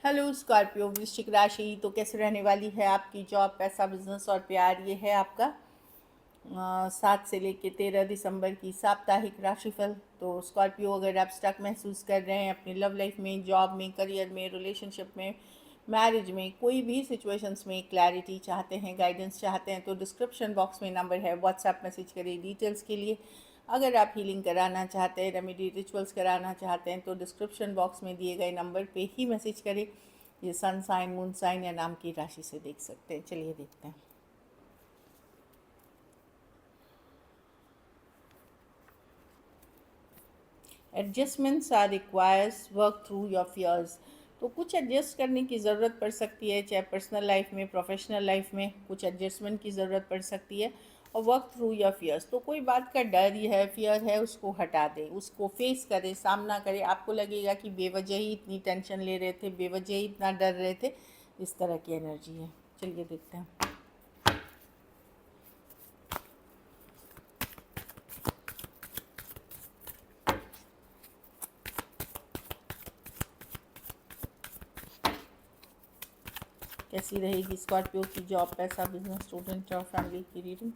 Hello Scorpio, वृश्चिक राशि। तो कैसे रहने वाली है आपकी जॉब, पैसा, बिजनेस और प्यार। ये है आपका 7 से लेकर 13 दिसंबर की साप्ताहिक राशिफल। तो स्कॉर्पियो, अगर आप स्टक महसूस कर रहे हैं अपनी लव लाइफ में, जॉब में, करियर में, रिलेशनशिप में, मैरिज में, कोई भी सिचुएशंस में क्लैरिटी चाहते हैं, गाइडेंस चाहते हैं, तो डिस्क्रिप्शन बॉक्स में नंबर है, व्हाट्सएप मैसेज करिए डिटेल्स के लिए। अगर आप हीलिंग कराना चाहते हैं, रेमेडी रिचुअल्स कराना चाहते हैं, तो डिस्क्रिप्शन बॉक्स में दिए गए नंबर पे ही मैसेज करें। ये सन साइन, मून साइन या नाम की राशि से देख सकते हैं। चलिए देखते हैं। Adjustments are requires work through your fears. तो कुछ एडजस्ट करने की ज़रूरत पड़ सकती है, चाहे पर्सनल लाइफ में, प्रोफेशनल लाइफ में कुछ एडजस्टमेंट की ज़रूरत पड़ सकती है। और वर्क थ्रू योर फियर्स, तो कोई बात का डर ही है, फियर है, उसको हटा दें, उसको फेस करें, सामना करें। आपको लगेगा कि बेवजह ही इतनी टेंशन ले रहे थे, बेवजह ही इतना डर रहे थे, इस तरह की एनर्जी है। चलिए देखते हैं। कैसी रहेगी स्कॉर्पियो की जॉब, पैसा, बिजनेस, स्टूडेंट और फैमिली की रीडिंग।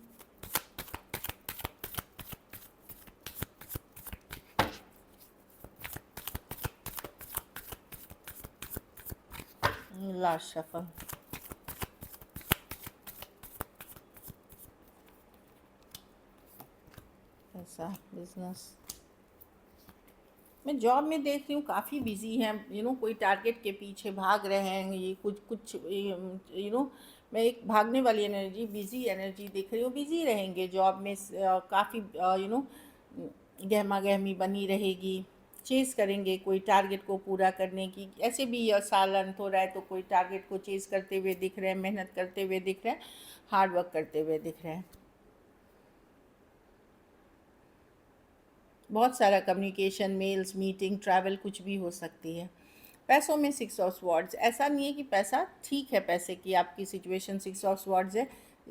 Last shuffle. पैसा, बिजनेस। मैं जॉब में देख रही हूँ काफ़ी बिजी हैं, कोई टारगेट के पीछे भाग रहे हैं। ये कुछ कुछ मैं एक भागने वाली एनर्जी, बिजी एनर्जी देख रही हूँ। बिजी रहेंगे जॉब में, काफ़ी गहमा गहमी बनी रहेगी। चेज़ करेंगे कोई टारगेट को पूरा करने की। ऐसे भी यह साल अंत हो रहा है, तो कोई टारगेट को चेज़ करते हुए दिख रहे हैं, मेहनत करते हुए दिख रहे हैं, हार्ड वर्क करते हुए दिख रहे हैं। बहुत सारा कम्युनिकेशन, मेल्स, मीटिंग, ट्रैवल कुछ भी हो सकती है। पैसों में 6 ऑफ स्वॉर्ड्स। ऐसा नहीं है कि पैसा ठीक है, पैसे की आपकी सिचुएशन 6 ऑफ स्वॉर्ड्स है,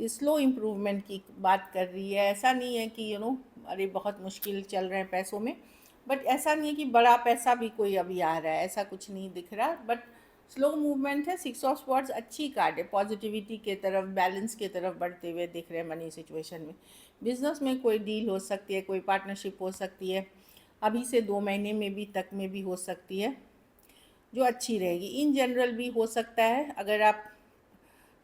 स्लो इम्प्रूवमेंट की बात कर रही है। ऐसा नहीं है कि अरे बहुत मुश्किल चल रहे हैं पैसों में, बट ऐसा नहीं है कि बड़ा पैसा भी कोई अभी आ रहा है, ऐसा कुछ नहीं दिख रहा। बट स्लो मूवमेंट है। 6 ऑफ स्वॉर्ड्स अच्छी कार्ड है, पॉजिटिविटी के तरफ, बैलेंस के तरफ बढ़ते हुए दिख रहे हैं मनी सिचुएशन में। बिजनेस में कोई डील हो सकती है, कोई पार्टनरशिप हो सकती है, अभी से 2 महीने में भी तक में भी हो सकती है, जो अच्छी रहेगी। इन जनरल भी हो सकता है, अगर आप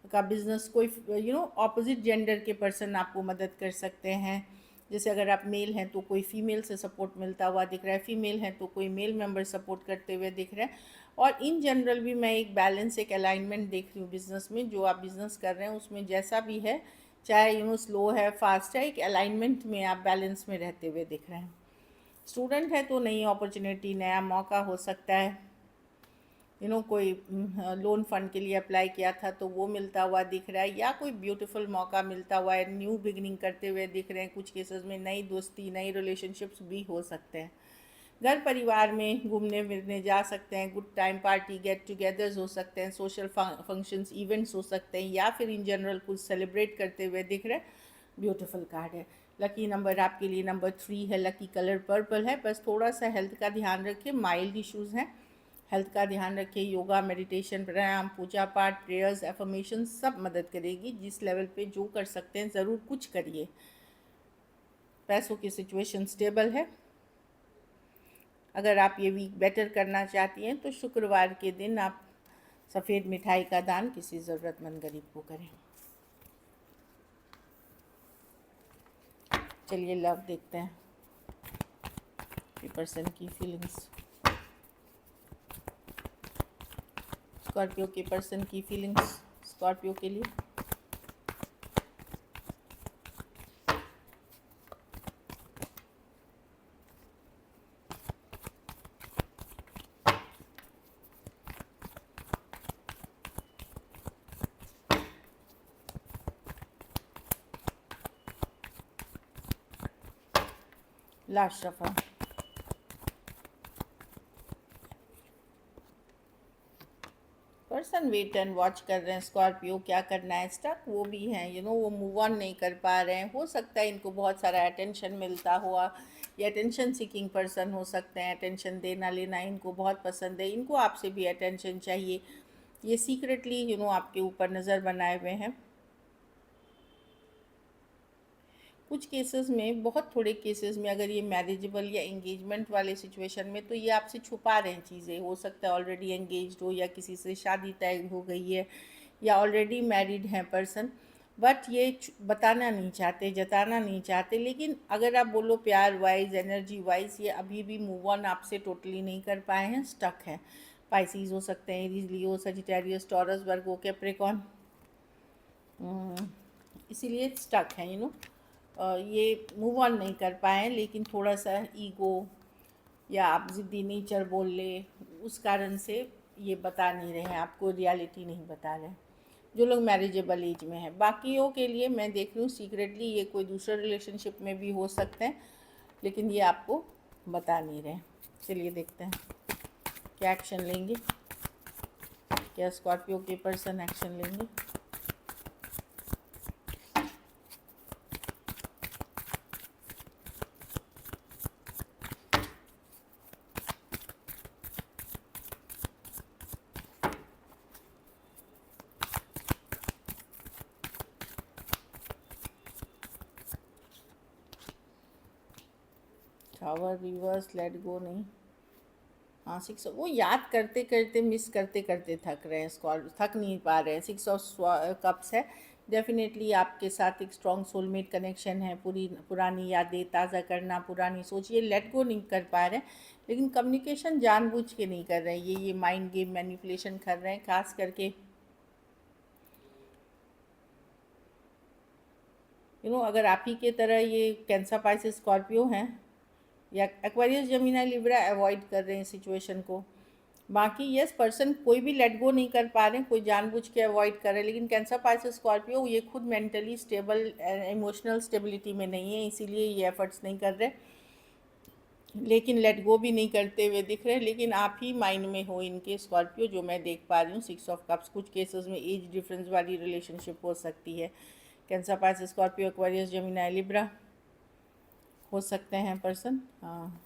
का बिज़नेस कोई ऑपोजिट जेंडर के पर्सन आपको मदद कर सकते हैं। जैसे अगर आप मेल हैं तो कोई फीमेल से सपोर्ट मिलता हुआ दिख रहा है, फीमेल हैं तो कोई मेल मेंबर सपोर्ट करते हुए दिख रहा है। और इन जनरल भी मैं एक बैलेंस, एक अलाइनमेंट देख रही हूँ बिज़नेस में। जो आप बिज़नेस कर रहे हैं उसमें जैसा भी है, चाहे स्लो है, फास्ट है, एक अलाइनमेंट में आप बैलेंस में रहते हुए दिख रहे हैं। स्टूडेंट है तो नई अपॉर्चुनिटी, नया मौका हो सकता है। कोई लोन फंड के लिए अप्लाई किया था तो वो मिलता हुआ दिख रहा है, या कोई ब्यूटीफुल मौका मिलता हुआ है, न्यू बिगनिंग करते हुए दिख रहे हैं। कुछ केसेस में नई दोस्ती, नई रिलेशनशिप्स भी हो सकते हैं। घर परिवार में घूमने फिरने जा सकते हैं, good time, party, get togethers हो सकते हैं, सोशल फंक्शंस, इवेंट्स हो सकते हैं, या फिर इन जनरल कुछ सेलिब्रेट करते हुए दिख रहे हैं। ब्यूटीफुल कार्ड है। लकी नंबर आपके लिए नंबर 3 है, लकी कलर पर्पल है। बस थोड़ा सा हेल्थ का ध्यान रखिए, माइल्ड इश्यूज़ हैं, हेल्थ का ध्यान रखिए। योगा, मेडिटेशन, प्राणायाम, पूजा पाठ, प्रेयर्स, एफर्मेशन सब मदद करेगी। जिस लेवल पे जो कर सकते हैं ज़रूर कुछ करिए। पैसों की सिचुएशन स्टेबल है। अगर आप ये वीक बेटर करना चाहती हैं तो शुक्रवार के दिन आप सफ़ेद मिठाई का दान किसी ज़रूरतमंद गरीब को करें। चलिए लव देखते हैं, ये पर्सन की फीलिंग्स। स्कॉर्पियो के पर्सन की फीलिंग्स स्कॉर्पियो के लिए। Last shuffle. Person wait and watch कर रहे हैं स्कॉर्पियो, क्या करना है, स्टक वो भी हैं, वो मूव ऑन नहीं कर पा रहे हैं। हो सकता है इनको बहुत सारा अटेंशन मिलता हुआ, ये अटेंशन सीकिंग पर्सन हो सकते हैं, अटेंशन देना लेना इनको बहुत पसंद है, इनको आपसे भी अटेंशन चाहिए, ये सीक्रेटली आपके ऊपर नज़र बनाए हुए हैं। कुछ केसेस में, बहुत थोड़े केसेस में, अगर ये मैरिजेबल या एंगेजमेंट वाले सिचुएशन में, तो ये आपसे छुपा रहे हैं चीज़ें। हो सकता है ऑलरेडी एंगेज्ड हो या किसी से शादी तय हो गई है या ऑलरेडी मैरिड हैं पर्सन, बट ये बताना नहीं चाहते, जताना नहीं चाहते। लेकिन अगर आप बोलो प्यार वाइज, एनर्जी वाइज, ये अभी भी मूव ऑन आपसे टोटली नहीं कर पाए हैं, स्टक हैं। पाइसिस हो सकते हैं, एरीज, लियो, सजिटेरियस, टॉरस, वर्गो, कैप्रिकॉर्न, इसीलिए स्टक हैं ये मूव ऑन नहीं कर पाए हैं। लेकिन थोड़ा सा ईगो या आप ज़िद्दी नेचर बोल ले, उस कारण से ये बता नहीं रहे हैं, आपको रियलिटी नहीं बता रहे हैं, जो लोग मैरिजेबल एज में हैं। बाकियों के लिए मैं देख रही हूँ सीक्रेटली ये कोई दूसरे रिलेशनशिप में भी हो सकते हैं, लेकिन ये आपको बता नहीं रहे। चलिए देखते हैं क्या एक्शन लेंगे, क्या स्कॉर्पियो के पर्सन एक्शन लेंगे। टावर रिवर्स, लेट गो नहीं, हाँ 6, वो याद करते करते, मिस करते करते थक रहे हैं, थक नहीं पा रहे हैं। 6 ऑफ कप्स है, डेफिनेटली आपके साथ एक स्ट्रॉन्ग सोलमेट कनेक्शन है, पुरानी यादें ताज़ा करना, पुरानी सोच, ये लेट गो नहीं कर पा रहे हैं। लेकिन कम्युनिकेशन जानबूझ के नहीं कर रहे हैं, ये माइंड गेम मैनिपुलेशन कर रहे हैं। खास करके अगर आप ही के तरह ये कैंसर, पाइसेस, स्कॉर्पियो हैं या एक्वेरियस, जेमिनी, लिब्रा अवॉइड कर रहे हैं सिचुएशन को। बाकी यस, पर्सन कोई भी लेट गो नहीं कर पा रहे हैं, कोई जानबूझ के अवॉइड कर रहे हैं। लेकिन कैंसर, पाइसेस, स्कॉर्पियो ये खुद मेंटली स्टेबल, इमोशनल स्टेबिलिटी में नहीं है, इसीलिए ये एफर्ट्स नहीं कर रहे। लेकिन लेट गो भी नहीं करते हुए दिख रहे हैं। लेकिन आप ही माइंड में हो इनके स्कॉर्पियो, जो मैं देख पा रही हूँ। 6 ऑफ कप्स, कुछ केसेस में एज डिफरेंस वाली रिलेशनशिप हो सकती है। Cancer, Pisces, Scorpio, Aquarius, Gemini, Libra हो सकते हैं पर्सन। हाँ,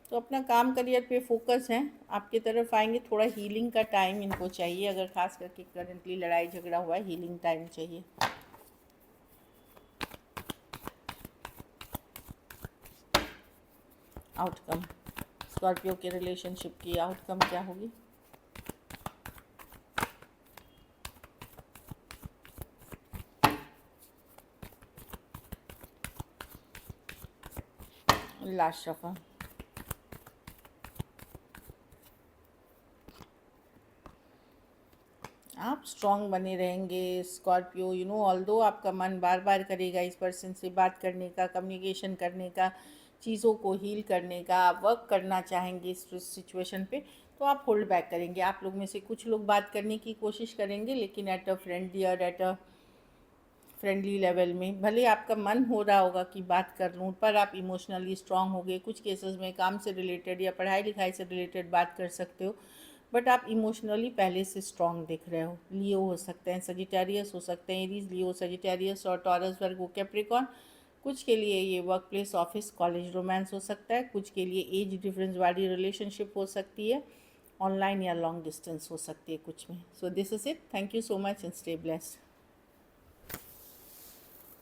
तो अपना काम, करियर पे फोकस है, आपकी तरफ आएंगे। थोड़ा हीलिंग का टाइम इनको चाहिए, अगर खास करके करंटली लड़ाई झगड़ा हुआ है, हीलिंग टाइम चाहिए। आउटकम, स्कॉर्पियो के रिलेशनशिप की आउटकम क्या होगी? लास्ट शफल, आप स्ट्रॉन्ग बने रहेंगे स्कॉर्पियो। ऑल्दो आपका मन बार बार करेगा इस पर्सन से बात करने का, कम्युनिकेशन करने का, चीज़ों को हील करने का, आप वर्क करना चाहेंगे इस सिचुएशन पे, तो आप होल्ड बैक करेंगे। आप लोग में से कुछ लोग बात करने की कोशिश करेंगे, लेकिन एट अ फ्रेंडली लेवल में। भले आपका मन हो रहा होगा कि बात कर लूँ, पर आप इमोशनली स्ट्रांग हो गए। कुछ केसेस में काम से रिलेटेड या पढ़ाई लिखाई से रिलेटेड बात कर सकते हो, बट आप इमोशनली पहले से स्ट्रांग दिख रहे हो। लियो हो सकते हैं, सजिटेरियस हो सकते हैं, एरीज, लियो, सजिटेरियस और टॉरस, वर्गो, कैप्रिकॉर्न। कुछ के लिए ये work place, office, college romance हो सकता है। कुछ के लिए एज डिफरेंस वाली रिलेशनशिप हो सकती है, ऑनलाइन या लॉन्ग डिस्टेंस हो सकती है कुछ में। So this is it, thank you so much and stay blessed.